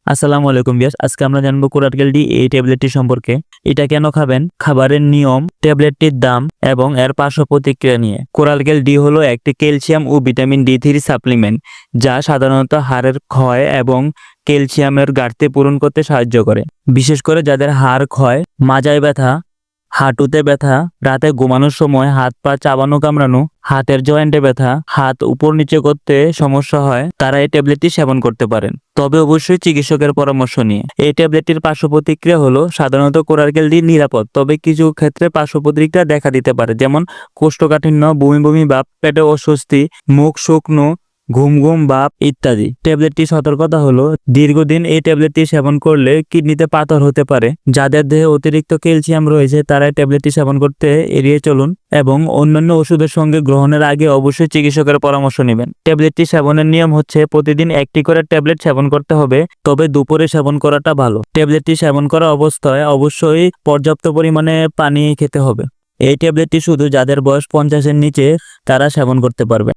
আসসালামু আলাইকুম ভিউয়ার্স, আজকে আমরা জানবো কোরাটকেল ডি এই ট্যাবলেটটি সম্পর্কে। এটা কেন খাবেন, খাবারের নিয়ম, ট্যাবলেটটির দাম এবং এর পার্শ্ব প্রতিক্রিয়া নিয়ে। কোরালকেল ডি হলো একটি ক্যালসিয়াম ও ভিটামিন ডি3 সাপ্লিমেন্ট, যা সাধারণত হাড়ের ক্ষয় এবং ক্যালসিয়ামের ঘাটতি পূরণ করতে সাহায্য করে। বিশেষ করে যাদের হাড় ক্ষয়, মাজায় ব্যথা, হাঁটুতে ব্যথা, রাতে ঘুমানোর সময় হাত পা চাবানো কামড়ানো, হাতের জয়েন্টে ব্যথা, হাত উপর নিচে করতে সমস্যা হয়, তারা এই ট্যাবলেটটি সেবন করতে পারেন, তবে অবশ্যই চিকিৎসকের পরামর্শ নিয়ে। এই ট্যাবলেটটির পার্শ্ব প্রতিক্রিয়া হলো সাধারণত কোরালকেল ডি নিরাপদ, তবে কিছু ক্ষেত্রে পার্শ্ব প্রতিক্রিয়া দেখা দিতে পারে, যেমন কোষ্ঠকাঠিন্য, বমি বমি ভাব, পেটে অস্বস্তি, মুখ শুকনো, ঘুম ঘুম ভাব ইত্যাদি। ট্যাবলেটটি সতর্কতা হলো দীর্ঘদিন এই ট্যাবলেটটি সেবন করলে কিডনিতে পাথর হতে পারে। যাদের দেহে অতিরিক্ত ক্যালসিয়াম রয়েছে তারা এই ট্যাবলেটটি সেবন করতে এড়িয়ে চলুন এবং অন্যান্য ওষুধের সঙ্গে গ্রহণের আগে অবশ্যই চিকিৎসকের পরামর্শ নেবেন। ট্যাবলেটটি সেবনের নিয়ম হচ্ছে প্রতিদিন একটি করে ট্যাবলেট সেবন করতে হবে, তবে দুপুরে সেবন করাটা ভালো। ট্যাবলেটটি সেবন করা অবস্থায় অবশ্যই পর্যাপ্ত পরিমাণে পানি খেতে হবে। এই ট্যাবলেটটি শুধু যাদের বয়স 50-এর নিচে তারা সেবন করতে পারবে।